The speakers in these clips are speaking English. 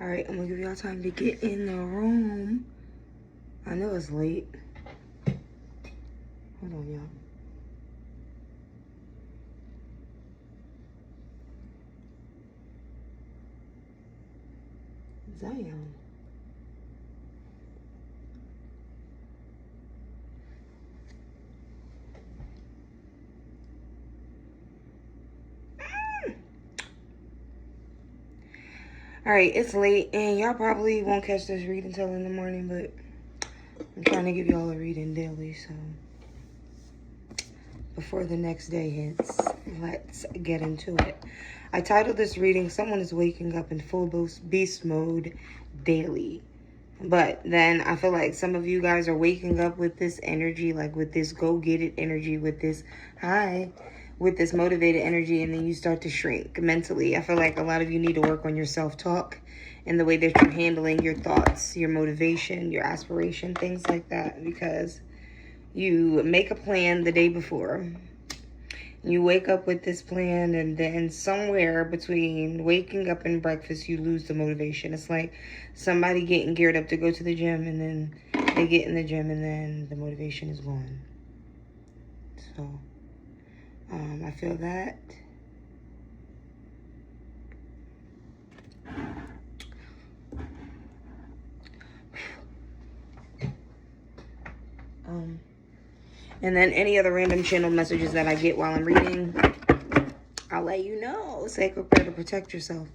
All right, I'm gonna give y'all time to get in the room. I know it's late. Hold on, y'all. Zion. All right, it's late, and y'all probably won't catch this read until in the morning, but I'm trying to give y'all a reading daily, so before the next day hits, let's get into it. I titled this reading, Someone is Waking Up in Full Beast Mode Daily. But then I feel like some of you guys are waking up with this energy, like with this go-get-it energy, with this with this motivated energy, and then you start to shrink mentally. I feel like a lot of you need to work on your self-talk and the way that you're handling your thoughts, your motivation, your aspiration, things like that, because you make a plan the day before. You wake up with this plan, and then somewhere between waking up and breakfast, you lose the motivation. It's like somebody getting geared up to go to the gym, and then they get in the gym, and then the motivation is gone. So, I feel that. And then any other random channel messages that I get while I'm reading, I'll let you know. Sacred prayer to protect yourself.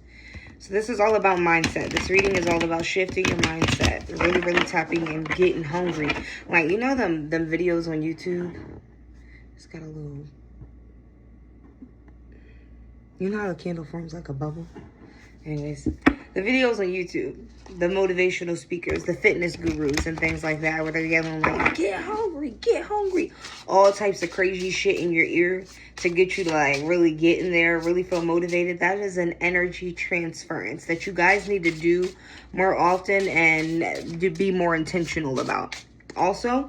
So this is all about mindset. This reading is all about shifting your mindset. Really, really tapping and getting hungry. Like, you know them videos on YouTube? It's got a little... You know how a candle forms like a bubble? Anyways, the videos on YouTube, the motivational speakers, the fitness gurus and things like that, where they're yelling like, get hungry, all types of crazy shit in your ear to get you to like really get in there, really feel motivated. That is an energy transference that you guys need to do more often and to be more intentional about. Also,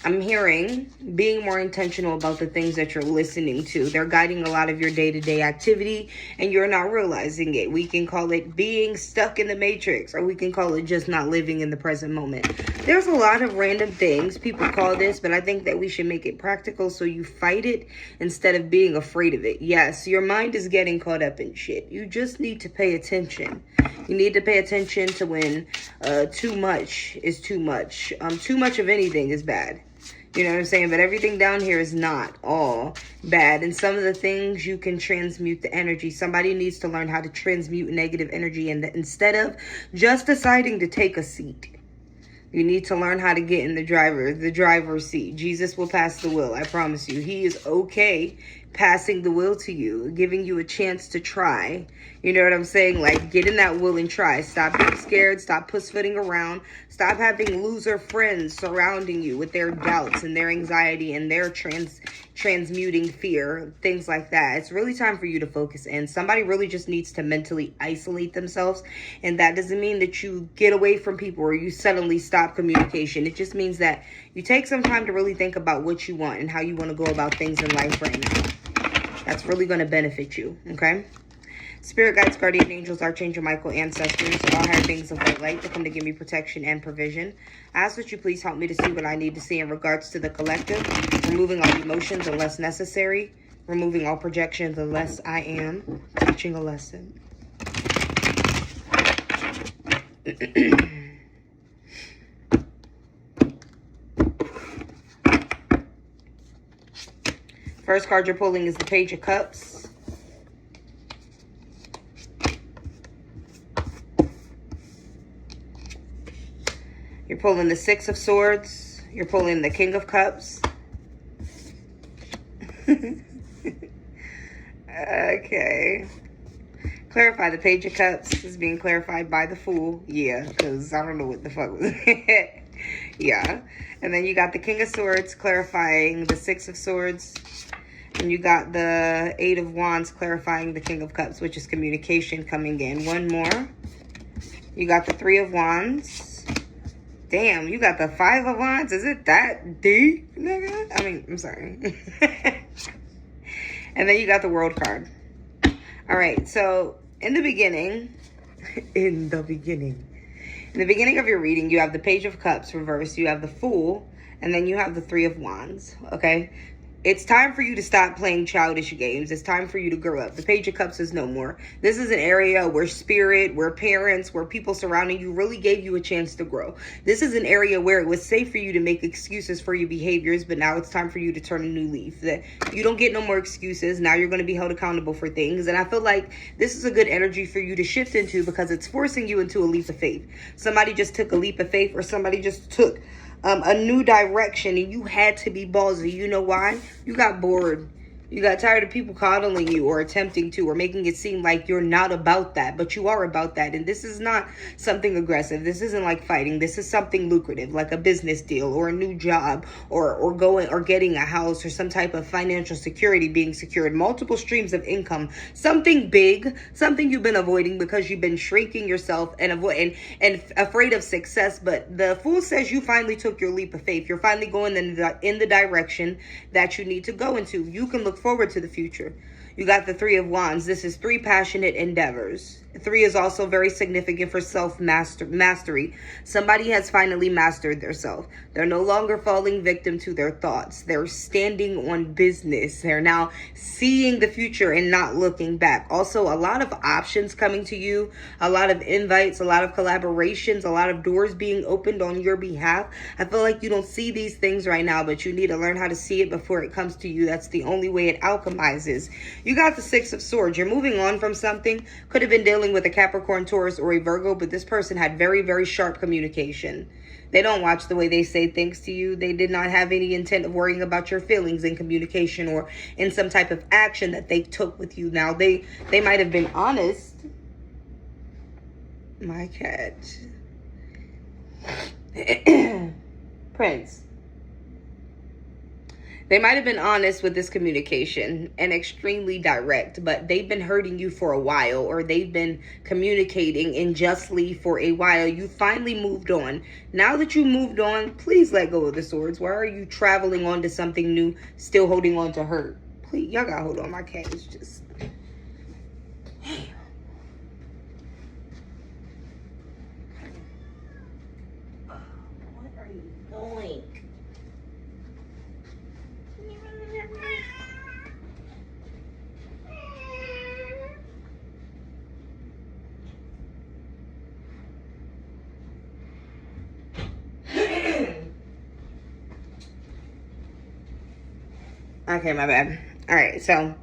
I'm hearing being more intentional about the things that you're listening to. They're guiding a lot of your day-to-day activity, and you're not realizing it. We can call it being stuck in the matrix, or we can call it just not living in the present moment. There's a lot of random things people call this, but I think that we should make it practical so you fight it instead of being afraid of it. Yes, your mind is getting caught up in shit. You just need to pay attention. You need to pay attention to when too much is too much. Too much of anything is bad. You know what I'm saying? But everything down here is not all bad. And some of the things you can transmute the energy. Somebody needs to learn how to transmute negative energy. And instead of just deciding to take a seat, you need to learn how to get in the driver's seat. Jesus will pass the wheel. I promise you. He is okay passing the wheel to you, giving you a chance to try. You know what I'm saying? Like, get in that wheel and try. Stop being scared. Stop pussyfooting around. Stop having loser friends surrounding you with their doubts and their anxiety and their transmuting fear, things like that. It's really time for you to focus in. Somebody really just needs to mentally isolate themselves. And that doesn't mean that you get away from people or you suddenly stop communication. It just means that you take some time to really think about what you want and how you want to go about things in life right now. That's really going to benefit you, okay? Spirit guides, guardian angels, Archangel Michael, ancestors, all higher beings of white light that come to give me protection and provision. I ask that you please help me to see what I need to see in regards to the collective, removing all emotions unless necessary, removing all projections unless I am teaching a lesson. First card you're pulling is the Page of Cups. You're pulling the Six of Swords. You're pulling the King of Cups. Okay. Clarify, the Page of Cups is being clarified by the Fool. Yeah, because I don't know what the fuck was it. Yeah. And then you got the King of Swords clarifying the Six of Swords. And you got the Eight of Wands clarifying the King of Cups, which is communication coming in. One more. You got the Three of Wands. Damn, you got the Five of Wands. Is it that deep, nigga? I mean, I'm sorry. And then you got the World card. All right, so in the beginning, in the beginning. In the beginning of your reading, you have the Page of Cups reversed, you have the Fool, and then you have the Three of Wands, okay? It's time for you to stop playing childish games. It's time for you to grow up. The Page of Cups is no more. This is an area where spirit, where parents, where people surrounding you really gave you a chance to grow. This is an area where it was safe for you to make excuses for your behaviors, but now it's time for you to turn a new leaf. That you don't get no more excuses. Now you're going to be held accountable for things. And I feel like this is a good energy for you to shift into because it's forcing you into a leap of faith. Somebody just took a leap of faith, or somebody just took a new direction, and you had to be ballsy. You know why? You got bored. You got tired of people coddling you or attempting to or making it seem like you're not about that, but you are about that. And this is not something aggressive. This isn't like fighting. This is something lucrative, like a business deal or a new job or going or getting a house or some type of financial security being secured, multiple streams of income, something big, something you've been avoiding because you've been shrinking yourself and afraid of success. But the Fool says you finally took your leap of faith. You're finally going in the direction that you need to go into. You can look forward to the future. You got the Three of Wands. This is 3 passionate endeavors. 3 is also very significant for self-mastery. Somebody has finally mastered their self. They're no longer falling victim to their thoughts. They're standing on business. They're now seeing the future and not looking back. Also, a lot of options coming to you, a lot of invites, a lot of collaborations, a lot of doors being opened on your behalf. I feel like you don't see these things right now, but you need to learn how to see it before it comes to you. That's the only way it alchemizes. You got the 6 of Swords. You're moving on from something. Could have been dealing with a Capricorn, Taurus, or a Virgo, but this person had very, very sharp communication. They don't watch the way they say things to you. They did not have any intent of worrying about your feelings in communication or in some type of action that they took with you. Now, they might have been honest. My cat. Prince. They might have been honest with this communication and extremely direct, but they've been hurting you for a while, or they've been communicating unjustly for a while. You finally moved on. Now that you moved on, please let go of the Swords. Why are you traveling on to something new, still holding on to hurt? Please, y'all gotta hold on. My cat is just... What are you doing? Okay, my bad. All right, so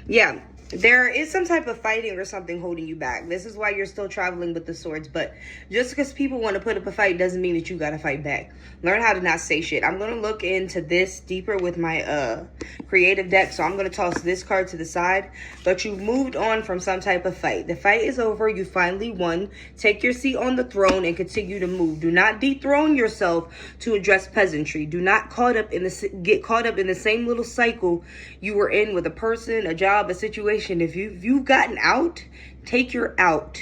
yeah, there is some type of fighting or something holding you back. This is why you're still traveling with the Swords. But just because people want to put up a fight doesn't mean that you got to fight back. Learn how to not say shit. I'm going to look into this deeper with my creative deck. So I'm going to toss this card to the side. But you moved on from some type of fight. The fight is over. You finally won. Take your seat on the throne and continue to move. Do not dethrone yourself to address peasantry. Do not get caught up in the same little cycle you were in with a person, a job, a situation. If you've gotten out, take your out.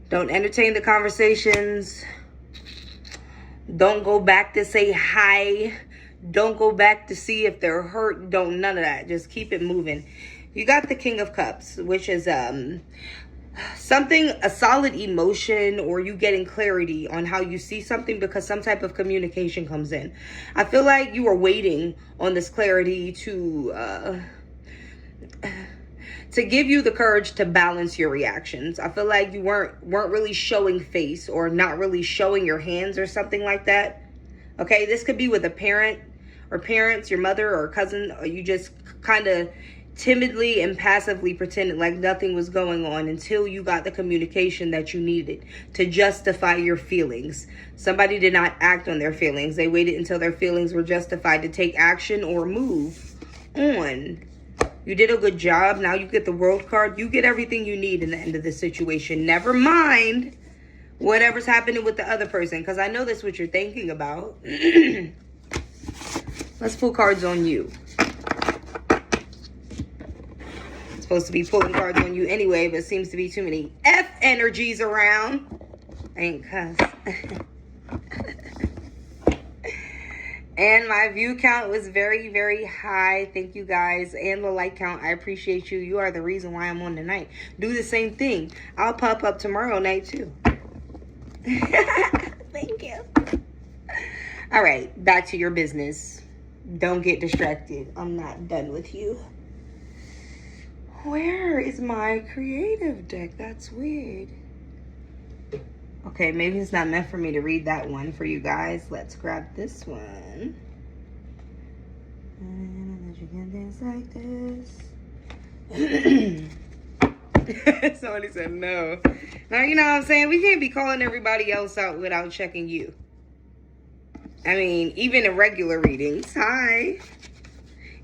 Don't entertain the conversations. Don't go back to say hi. Don't go back to see if they're hurt. Don't, none of that. Just keep it moving. You got the King of Cups, which is something, a solid emotion, or you getting clarity on how you see something because some type of communication comes in. I feel like you are waiting on this clarity to give you the courage to balance your reactions. I feel like you weren't really showing face or not really showing your hands or something like that. Okay, this could be with a parent or parents, your mother or cousin, or you just kind of timidly and passively pretended like nothing was going on until you got the communication that you needed to justify your feelings. Somebody did not act on their feelings. They waited until their feelings were justified to take action or move on. You did a good job. Now you get the World card. You get everything you need in the end of this situation. Never mind whatever's happening with the other person, because I know that's what you're thinking about. Let's pull cards on you. It's supposed to be pulling cards on you anyway, but seems to be too many F energies around. I ain't cuss. And my view count was very, very high. Thank you guys. And the like count. I appreciate you. You are the reason why I'm on tonight. Do the same thing. I'll pop up tomorrow night too. Thank you. All right. Back to your business. Don't get distracted. I'm not done with you. Where is my creative deck? That's weird. Okay, maybe it's not meant for me to read that one for you guys. Let's grab this one. And you can dance like this. Somebody said no. Now, you know what I'm saying? We can't be calling everybody else out without checking you. I mean, even in regular readings. Hi.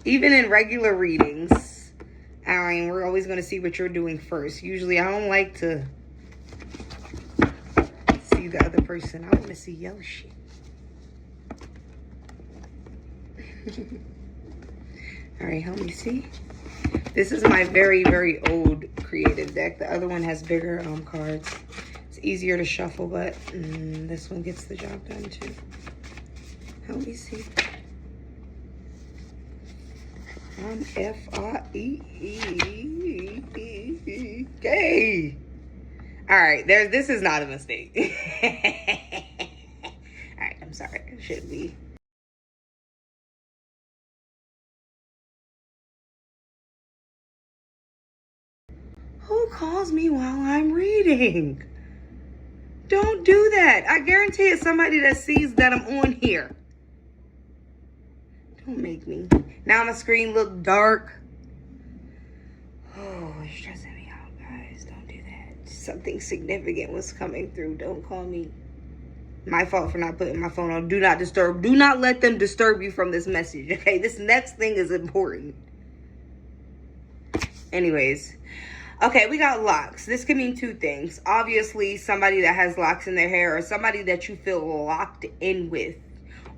Even in regular readings, I mean, we're always going to see what you're doing first. Usually, I don't like to see the other person. I want to see your shit. All right, help me see. This is my very, very old creative deck. The other one has bigger cards. It's easier to shuffle, but this one gets the job done too. Help me see. I'm F-I-E-E-K. All right, this is not a mistake. All right, I'm sorry. It should be. Who calls me while I'm reading? Don't do that. I guarantee it's somebody that sees that I'm on here. Don't make me. Now my screen look dark. Oh, it's stressing me out, guys. Don't do that. Something significant was coming through. Don't call me. My fault for not putting my phone on do not disturb. Do not let them disturb you from this message, okay? This next thing is important. Anyways. Okay, we got locks. This can mean two things. Obviously, somebody that has locks in their hair or somebody that you feel locked in with.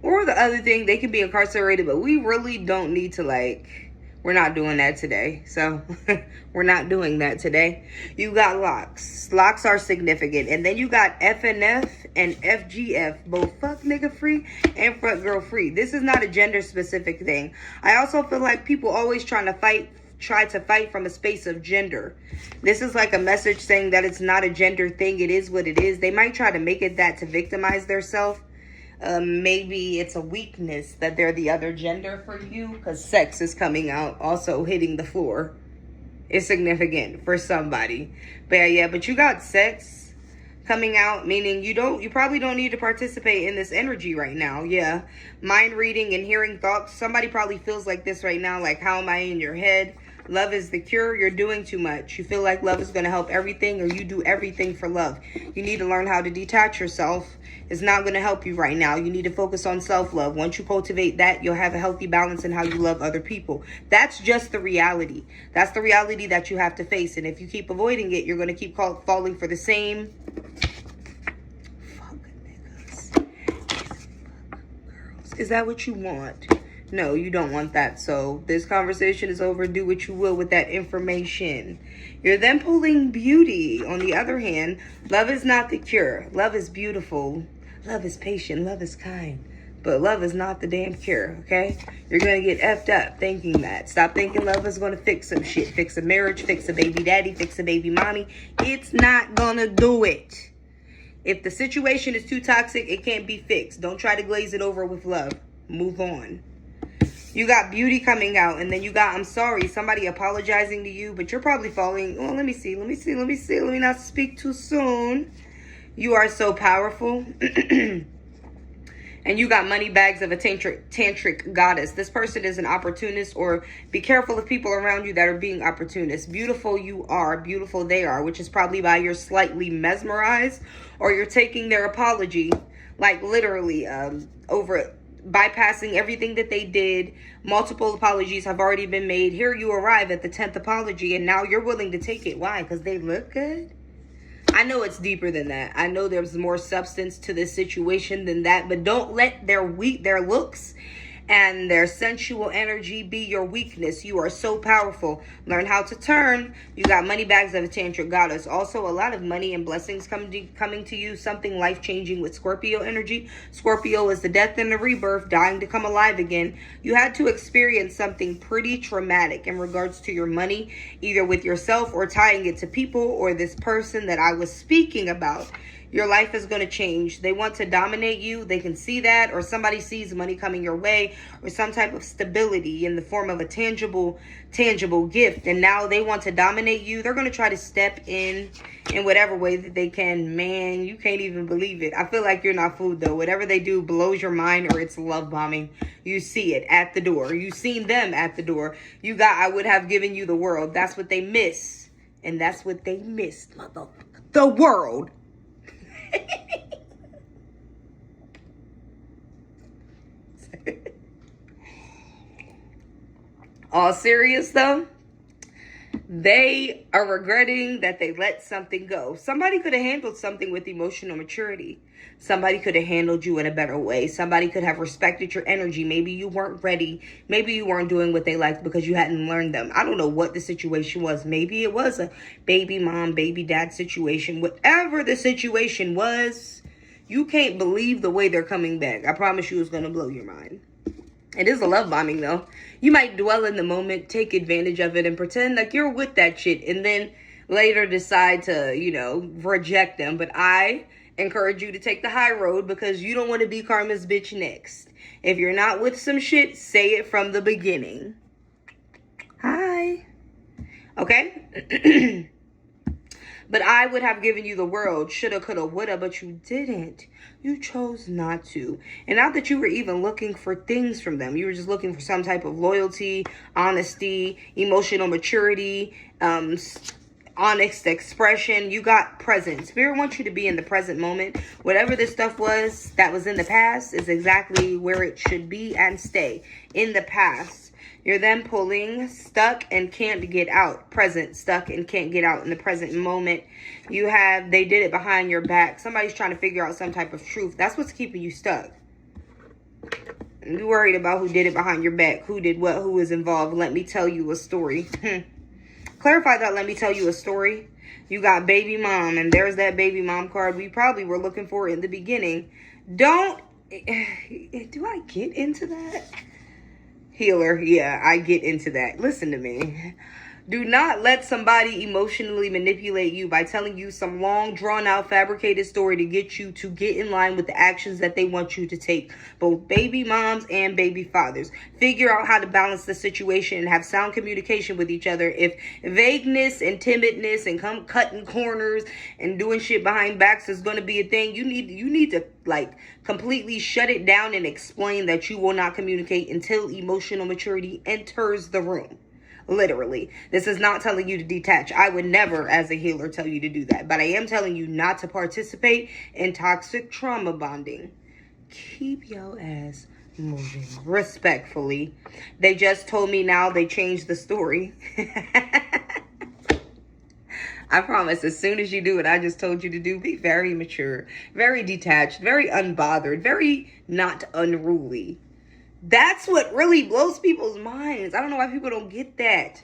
Or the other thing, they can be incarcerated, but we really don't need to, we're not doing that today. So, we're not doing that today. You got locks. Locks are significant. And then you got FNF and FGF, both fuck nigga free and front girl free. This is not a gender specific thing. I also feel like people always try to fight from a space of gender. This is like a message saying that it's not a gender thing. It is what it is. They might try to make it that to victimize themselves. Maybe it's a weakness that they're the other gender for you because sex is coming out, also hitting the floor. It's significant for somebody. But yeah, but you got sex coming out, meaning you probably don't need to participate in this energy right now. Yeah. Mind reading and hearing thoughts. Somebody probably feels like this right now, like, how am I in your head? Love is the cure. You're doing too much. You feel like love is going to help everything, or you do everything for love. You need to learn how to detach yourself. It's not going to help you right now. You need to focus on self-love. Once you cultivate that, you'll have a healthy balance in how you love other people. That's just the reality. That's the reality that you have to face. And if you keep avoiding it, you're going to keep falling for the same fuck niggas. Fuck girls. Is that what you want? No, you don't want that. So this conversation is over. Do what you will with that information. You're then pulling beauty. On the other hand, love is not the cure. Love is beautiful. Love is patient. Love is kind. But love is not the damn cure, okay? You're going to get effed up thinking that. Stop thinking love is going to fix some shit. Fix a marriage, fix a baby daddy, fix a baby mommy. It's not going to do it. If the situation is too toxic, it can't be fixed. Don't try to glaze it over with love. Move on. You got beauty coming out, and then you got, I'm sorry, somebody apologizing to you, but you're probably falling. Oh, let me see. Let me not speak too soon. You are so powerful. And you got money bags of a tantric goddess. This person is an opportunist, or be careful of people around you that are being opportunists. Beautiful you are, beautiful they are, which is probably why you're slightly mesmerized, or you're taking their apology, like literally over bypassing everything that they did. Multiple apologies have already been made. Here you arrive at the 10th apology, and now you're willing to take it. Why? Because they look good? I know it's deeper than that. I know there's more substance to this situation than that, but don't let their looks and their sensual energy be your weakness. You are so powerful. Learn how to turn. You got money bags of a tantric goddess. Also, a lot of money and blessings coming to you. Something life-changing with Scorpio energy. Scorpio is the death and the rebirth, dying to come alive again. You had to experience something pretty traumatic in regards to your money, either with yourself or tying it to people or this person that I was speaking about. Your life is going to change. They want to dominate you. They can see that, or somebody sees money coming your way, or some type of stability in the form of a tangible gift. And now they want to dominate you. They're going to try to step in whatever way that they can. Man, you can't even believe it. I feel like you're not fooled though. Whatever they do blows your mind, or it's love bombing. You see it at the door. You've seen them at the door. You got, I would have given you the world. That's what they miss. And that's what they missed, the world. All serious though, they are regretting that they let something go. Somebody could have handled something with emotional maturity. Somebody could have handled you in a better way. Somebody could have respected your energy. Maybe you weren't ready. Maybe you weren't doing what they liked because you hadn't learned them. I don't know what the situation was. Maybe it was a baby mom, baby dad situation. Whatever the situation was, you can't believe the way they're coming back. I promise you it's going to blow your mind. It is a love bombing though. You might dwell in the moment, take advantage of it, and pretend like you're with that shit, and then later decide to, reject them. But I encourage you to take the high road, because you don't want to be karma's bitch next. If you're not with some shit, say it from the beginning. Hi. Okay? But I would have given you the world. Shoulda, coulda, woulda, but you didn't. You chose not to. And not that you were even looking for things from them. You were just looking for some type of loyalty, honesty, emotional maturity, honest expression. You got present. Spirit wants you to be in the present moment. Whatever this stuff was that was in the past is exactly where it should be and stay. In the past. You're then pulling, stuck and can't get out. Present, stuck and can't get out in the present moment. They did it behind your back. Somebody's trying to figure out some type of truth. That's what's keeping you stuck. You're worried about who did it behind your back. Who did what, who was involved. Let me tell you a story. Clarify that, let me tell you a story. You got baby mom, and there's that baby mom card we probably were looking for in the beginning. Do I get into that? Healer, yeah, I get into that. Listen to me. Do not let somebody emotionally manipulate you by telling you some long, drawn-out, fabricated story to get you to get in line with the actions that they want you to take. Both baby moms and baby fathers. Figure out how to balance the situation and have sound communication with each other. If vagueness and timidness and cutting corners and doing shit behind backs is going to be a thing, you need to completely shut it down and explain that you will not communicate until emotional maturity enters the room. Literally. This is not telling you to detach. I would never, as a healer, tell you to do that. But I am telling you not to participate in toxic trauma bonding. Keep your ass moving. Respectfully. They just told me now they changed the story. I promise, as soon as you do what I just told you to do, be very mature, very detached, very unbothered, very not unruly. That's what really blows people's minds. I don't know why people don't get that.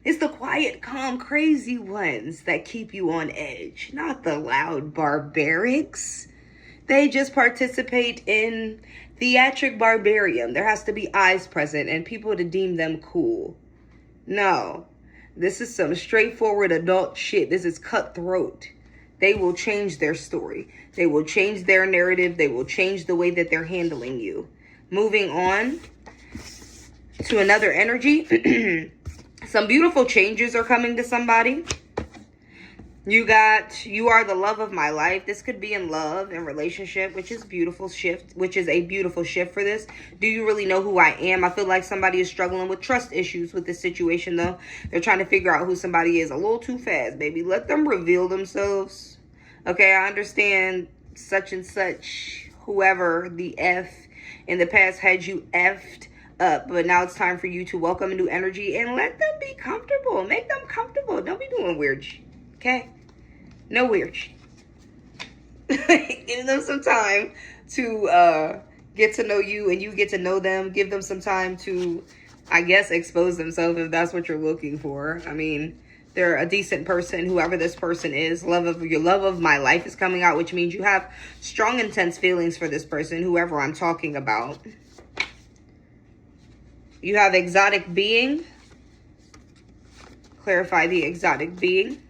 It's the quiet, calm, crazy ones that keep you on edge, not the loud barbarics. They just participate in theatric barbarian. There has to be eyes present and people to deem them cool. No, this is some straightforward adult shit. This is cutthroat. They will change their story. They will change their narrative. They will change the way that they're handling you. Moving on to another energy. Some beautiful changes are coming to somebody. You are the love of my life. This could be in love and relationship, which is a beautiful shift for this. Do you really know who I am? I feel like somebody is struggling with trust issues with this situation, though. They're trying to figure out who somebody is a little too fast, baby. Let them reveal themselves. Okay, I understand such and such, whoever the F in the past had you effed up, but now it's time for you to welcome a new energy and let them be comfortable. Make them comfortable. Don't be doing weird shit, okay? No weird shit. Give them some time to get to know you and you get to know them. Give them some time to, I guess, expose themselves if that's what you're looking for. I mean, they're a decent person, whoever this person is. Your love of my life is coming out, which means you have strong, intense feelings for this person, whoever I'm talking about. You have exotic being. Clarify the exotic being.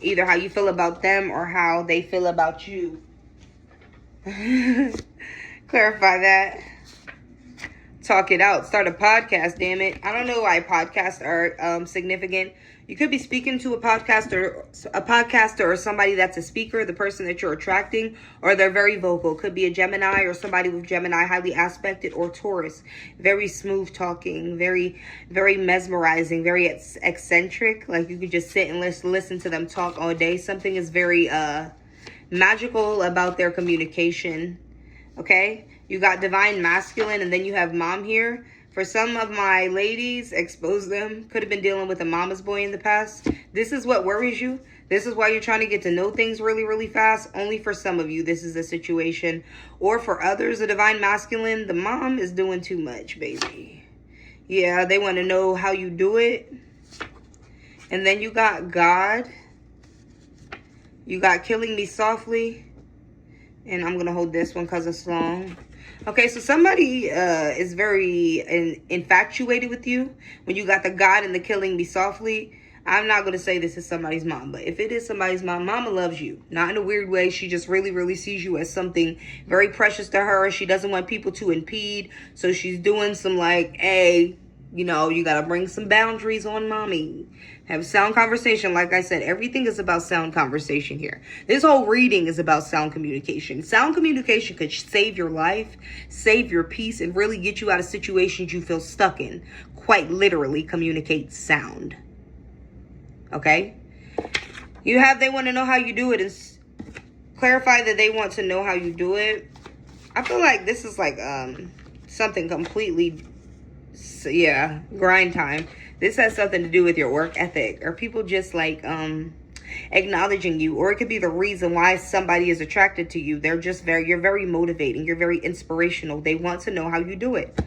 Either how you feel about them or how they feel about you. Clarify that. Talk it out. Start a podcast, damn it. I don't know why podcasts are significant. You could be speaking to a podcaster or somebody that's a speaker, the person that you're attracting, or they're very vocal. Could be a Gemini or somebody with Gemini highly aspected, or Taurus. Very smooth talking, very, very mesmerizing, very eccentric. Like you could just sit and listen to them talk all day. Something is very magical about their communication. Okay? You got divine masculine, and then you have mom here. For some of my ladies, expose them. Could have been dealing with a mama's boy in the past. This is what worries you. This is why you're trying to get to know things really, really fast. Only for some of you, this is the situation. Or for others, the divine masculine, the mom is doing too much, baby. Yeah, they want to know how you do it. And then you got God. You got killing me softly. And I'm going to hold this one because it's long. Okay, so somebody is very infatuated with you. When you got the God and the killing me softly, I'm not going to say this is somebody's mom. But if it is somebody's mom, mama loves you. Not in a weird way. She just really, really sees you as something very precious to her. She doesn't want people to impede. So she's doing some like, hey, you know, you got to bring some boundaries on mommy. Have a sound conversation. Like I said, everything is about sound conversation here. This whole reading is about sound communication. Sound communication could save your life, save your peace, and really get you out of situations you feel stuck in. Quite literally, communicate sound. Okay? You have, they want to know how you do it, and clarify that they want to know how you do it. I feel like this is like something completely, yeah, grind time. This has something to do with your work ethic, or people just like acknowledging you, or it could be the reason why somebody is attracted to you. They're just you're very motivating. You're very inspirational. They want to know how you do it.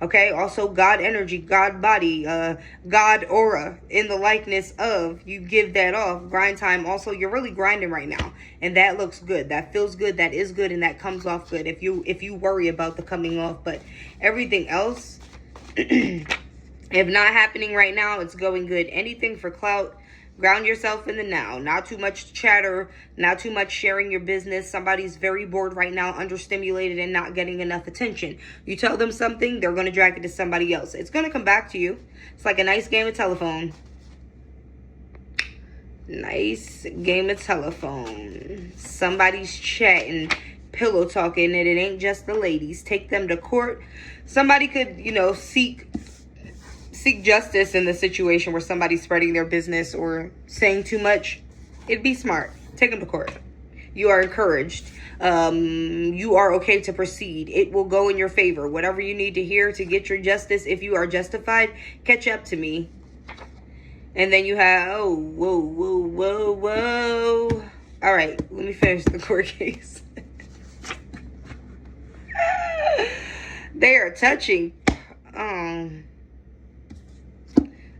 Okay. Also, God energy, God body, God aura in the likeness of, you give that off. Grind time. Also, you're really grinding right now, and that looks good. That feels good. That is good, and that comes off good. If you worry about the coming off, but everything else. If not happening right now, it's going good. Anything for clout, ground yourself in the now. Not too much chatter, not too much sharing your business. Somebody's very bored right now, understimulated, and not getting enough attention. You tell them something, they're going to drag it to somebody else. It's going to come back to you. It's like a nice game of telephone. Nice game of telephone. Somebody's chatting, pillow talking, and it ain't just the ladies. Take them to court. Somebody could, you know, seek justice in the situation where somebody's spreading their business or saying too much. It'd be smart. Take them to court. You are encouraged. You are okay to proceed. It will go in your favor. Whatever you need to hear to get your justice, if you are justified, catch up to me. And then you have, oh, whoa, whoa, whoa, whoa. All right, let me finish the court case. They are touching.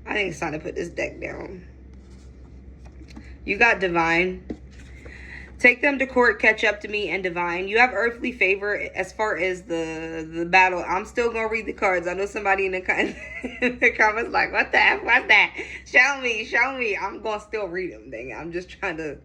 I think it's time to put this deck down. You got divine. Take them to court, catch up to me, and divine. You have earthly favor as far as the battle. I'm still going to read the cards. I know somebody in the comments like, what the F? What's that? Show me. I'm going to still read them. Dang, I'm just trying to.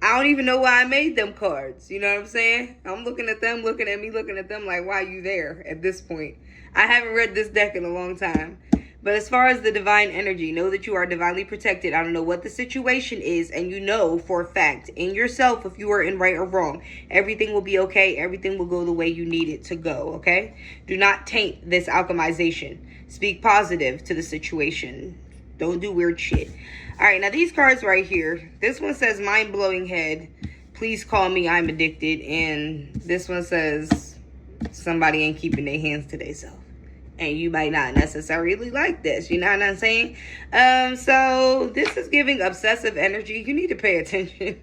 I don't even know why I made them cards. You know what I'm saying? I'm looking at them, looking at me, looking at them like, why are you there at this point? I haven't read this deck in a long time. But as far as the divine energy, know that you are divinely protected. I don't know what the situation is, and you know for a fact in yourself if you are in right or wrong. Everything will be okay. Everything will go the way you need it to go, okay? Do not taint this alchemization. Speak positive to the situation. Don't do weird shit. All right, now these cards right here. This one says mind-blowing head. Please call me, I'm addicted. And this one says somebody ain't keeping their hands to themselves. And you might not necessarily like this. You know what I'm saying? So this is giving obsessive energy. You need to pay attention.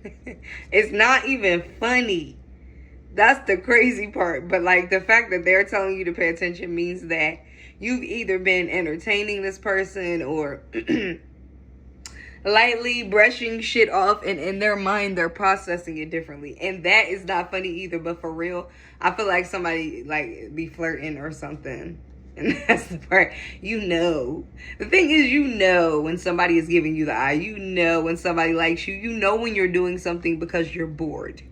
It's not even funny. That's the crazy part. But like the fact that they're telling you to pay attention means that you've either been entertaining this person or lightly brushing shit off, and in their mind they're processing it differently. And that is not funny either. But for real, I feel like somebody like be flirting or something. And that's the part, you know. The thing is, you know when somebody is giving you the eye. You know when somebody likes you. You know when you're doing something because you're bored.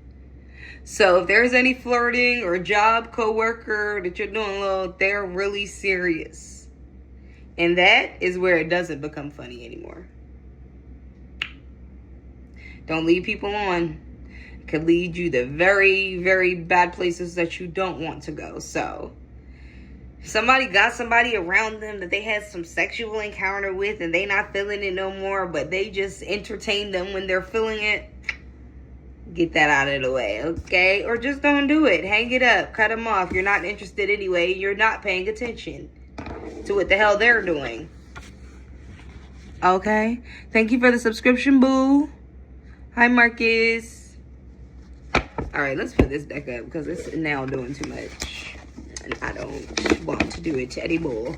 So if there's any flirting or job coworker that you're doing, well, they're really serious. And that is where it doesn't become funny anymore. Don't lead people on. It could lead you to very, very bad places that you don't want to go. So somebody got somebody around them that they had some sexual encounter with and they not feeling it no more, but they just entertain them when they're feeling it. Get that out of the way, okay? Or just don't do it. Hang it up. Cut them off. You're not interested anyway. You're not paying attention to what the hell they're doing. Okay? Thank you for the subscription, boo. Hi, Marcus. All right, let's put this deck up because it's now doing too much. And I don't want to do it anymore.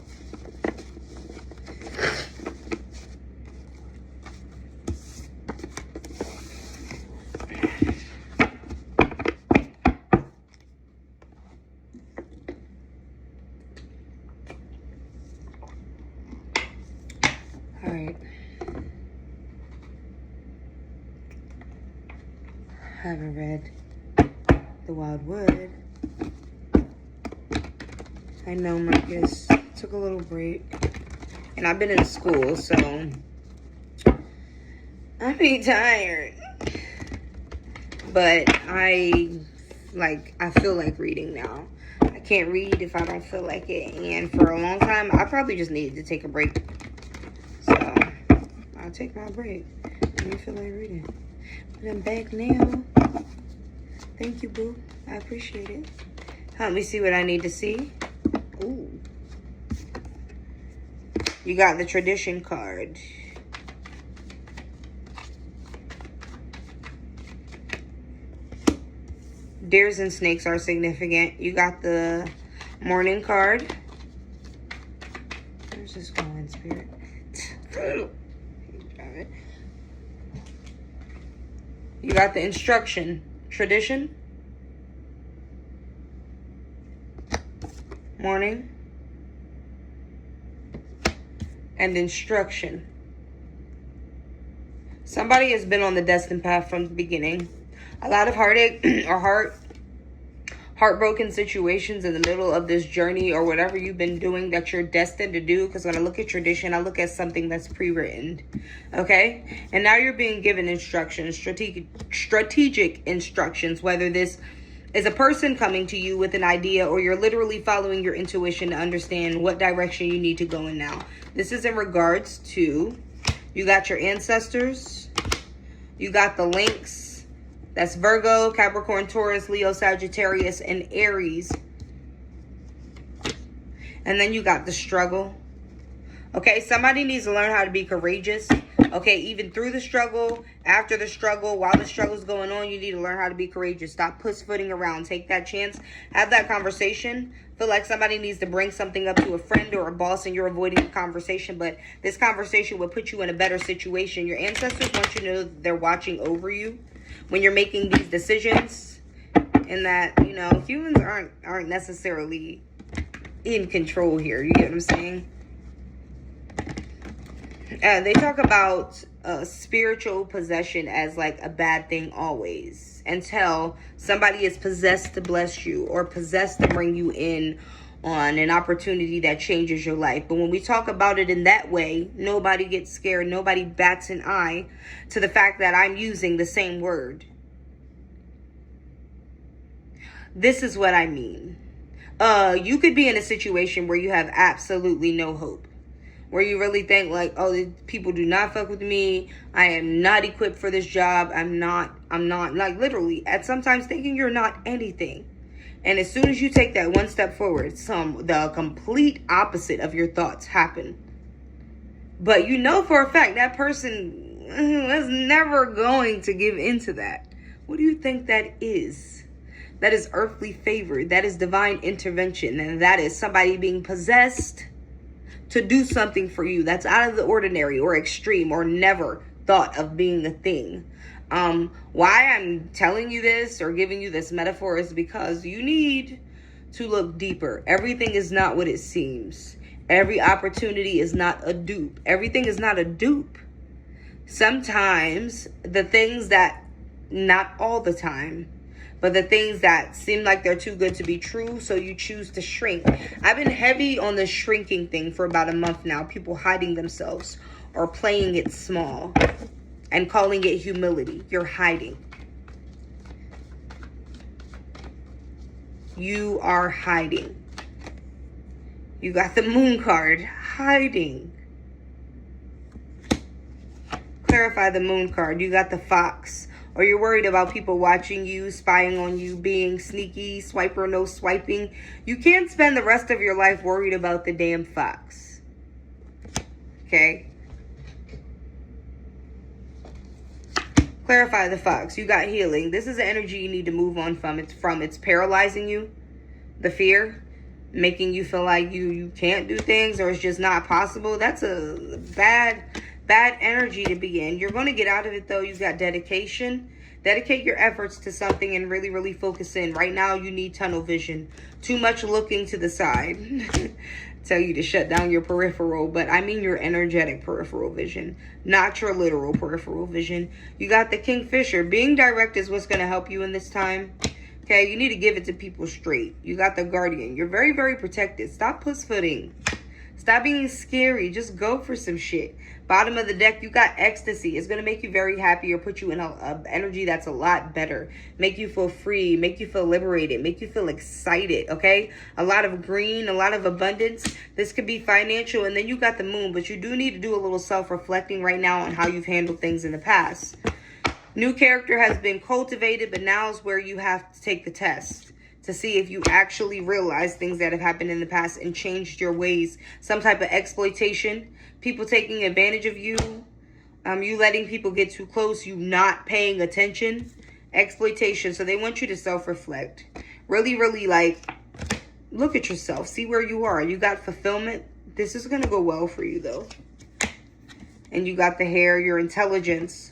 All right. Haven't read The Wild Wood. I know Marcus took a little break. And I've been in school, so I'm pretty tired. But I feel like reading now. I can't read if I don't feel like it. And for a long time, I probably just needed to take a break. So I'll take my break when I feel like reading. But I'm back now. Thank you, boo. I appreciate it. Help me see what I need to see. Ooh. You got the tradition card. Deers and snakes are significant. You got the morning card. Where's this going, Spirit? You got the instruction. Tradition. Morning. And instruction. Somebody has been on the destined path from the beginning. A lot of heartache or heartbroken situations in the middle of this journey or whatever you've been doing that you're destined to do. Because when I look at tradition, I look at something that's pre-written. Okay? And now you're being given instructions, strategic instructions, whether this is a person coming to you with an idea or you're literally following your intuition to understand what direction you need to go in now. This is in regards to, you got your ancestors, you got the links, that's Virgo, Capricorn, Taurus, Leo, Sagittarius, and Aries. And then you got the struggle. Okay, somebody needs to learn how to be courageous. Okay, even through the struggle, after the struggle, while the struggle's going on, you need to learn how to be courageous. Stop pussyfooting around. Take that chance. Have that conversation. Feel like somebody needs to bring something up to a friend or a boss and you're avoiding the conversation. But this conversation will put you in a better situation. Your ancestors want you to know that they're watching over you when you're making these decisions. And that, you know, humans aren't necessarily in control here. You get what I'm saying? They talk about spiritual possession as like a bad thing always, until somebody is possessed to bless you or possessed to bring you in on an opportunity that changes your life. But when we talk about it in that way, nobody gets scared. Nobody bats an eye to the fact that I'm using the same word. This is what I mean. You could be in a situation where you have absolutely no hope. Where you really think like, oh, people do not fuck with me. I am not equipped for this job. I'm not like literally at sometimes thinking you're not anything. And as soon as you take that one step forward, the complete opposite of your thoughts happen. But you know for a fact that person was never going to give into that. What do you think that is? That is earthly favor. That is divine intervention. And that is somebody being possessed to do something for you that's out of the ordinary or extreme or never thought of being a thing. Why I'm telling you this or giving you this metaphor is because you need to look deeper. Everything is not what it seems. Every opportunity is not a dupe. Everything is not a dupe. Sometimes the things that, not all the time, but the things that seem like they're too good to be true, so you choose to shrink. I've been heavy on the shrinking thing for about a month now. People hiding themselves or playing it small and calling it humility. You're hiding. You are hiding. You got the Moon card. Hiding. Clarify the Moon card. You got the Fox. Or you're worried about people watching you, spying on you, being sneaky, swiper, no swiping. You can't spend the rest of your life worried about the damn Fox. Okay? Clarify the Fox. You got healing. This is the energy you need to move on from. It's paralyzing you. The fear. Making you feel like you can't do things or it's just not possible. That's a bad energy to be in. You're going to get out of it though. You've got dedication. Dedicate your efforts to something and really, really focus in. Right now, you need tunnel vision. Too much looking to the side. Tell you to shut down your peripheral, but I mean your energetic peripheral vision, not your literal peripheral vision. You got the Kingfisher. Being direct is what's going to help you in this time. Okay, you need to give it to people straight. You got the Guardian. You're very, very protected. Stop pussfooting. Stop being scary. Just go for some shit. Bottom of the deck, you got ecstasy. It's going to make you very happy or put you in a energy that's a lot better. Make you feel free. Make you feel liberated. Make you feel excited, okay? A lot of green, a lot of abundance. This could be financial. And then you got the Moon. But you do need to do a little self-reflecting right now on how you've handled things in the past. New character has been cultivated, but now is where you have to take the test to see if you actually realize things that have happened in the past and changed your ways. Some type of exploitation, people taking advantage of you, you letting people get too close, you not paying attention, exploitation. So they want you to self-reflect. Really, really like, look at yourself. See where you are. You got fulfillment. This is going to go well for you though. And you got the hair, your intelligence.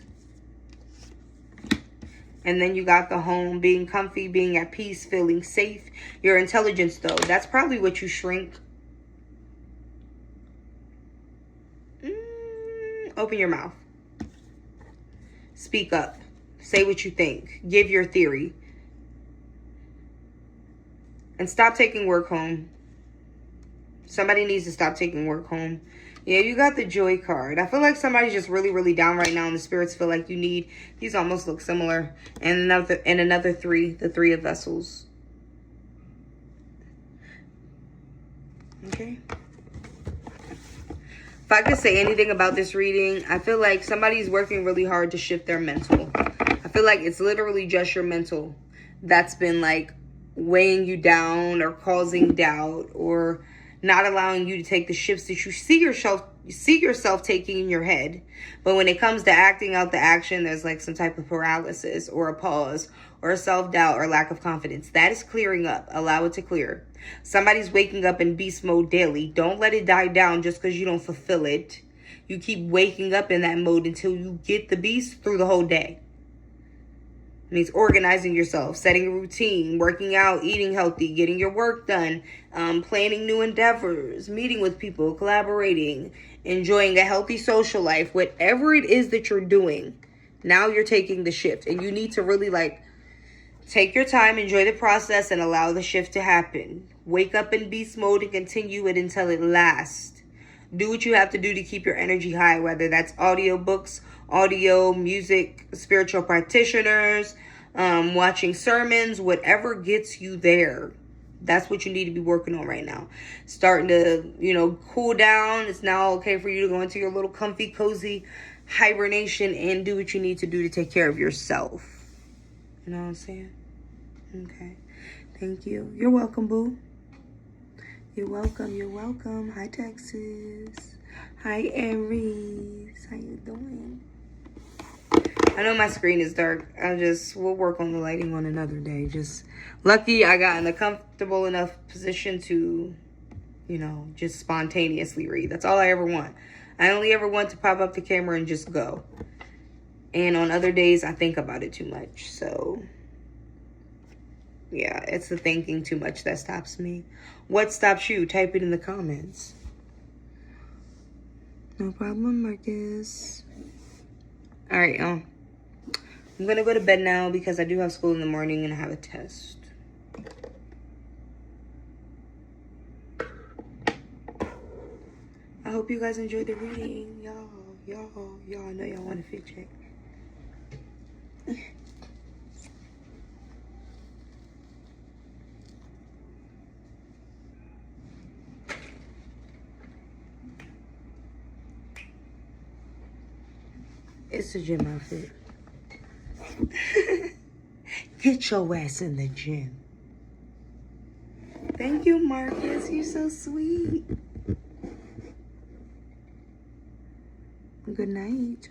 And then you got the home, being comfy, being at peace, feeling safe. Your intelligence, though, that's probably what you shrink. Open your mouth. Speak up. Say what you think. Give your theory. And stop taking work home. Somebody needs to stop taking work home. Yeah, you got the Joy card. I feel like somebody's just really, really down right now, and the spirits feel like you need. These almost look similar. And another three, the Three of Vessels. Okay. If I could say anything about this reading, I feel like somebody's working really hard to shift their mental. I feel like it's literally just your mental that's been like weighing you down or causing doubt or not allowing you to take the shifts that you see yourself taking in your head. But when it comes to acting out the action, there's like some type of paralysis or a pause or a self-doubt or lack of confidence. That is clearing up. Allow it to clear. Somebody's waking up in beast mode daily. Don't let it die down just because you don't fulfill it. You keep waking up in that mode until you get the beast through the whole day. It means organizing yourself, setting a routine, working out, eating healthy, getting your work done, planning new endeavors, meeting with people, collaborating, enjoying a healthy social life, whatever it is that you're doing. Now you're taking the shift, and you need to really like take your time, enjoy the process, and allow the shift to happen. Wake up in beast mode and continue it until it lasts. Do what you have to do to keep your energy high, whether that's audiobooks, audio, music, spiritual practitioners, watching sermons, whatever gets you there. That's what you need to be working on right now. Starting to, cool down. It's now okay for you to go into your little comfy, cozy hibernation and do what you need to do to take care of yourself. You know what I'm saying? Okay. Thank you. You're welcome, boo. You're welcome. You're welcome. Hi, Texas. Hi, Aries. How you doing? I know my screen is dark. We'll work on the lighting on another day. Just lucky I got in a comfortable enough position to, you know, just spontaneously read. That's all I ever want. I only ever want to pop up the camera and just go. And on other days, I think about it too much. So, yeah, it's the thinking too much that stops me. What stops you? Type it in the comments. No problem, Marcus. All right, I'm going to go to bed now because I do have school in the morning and I have a test. I hope you guys enjoyed the reading. Y'all, I know y'all want a fit check. It's a gym outfit. Get your ass in the gym. Thank you, Marcus. You're so sweet. Good night.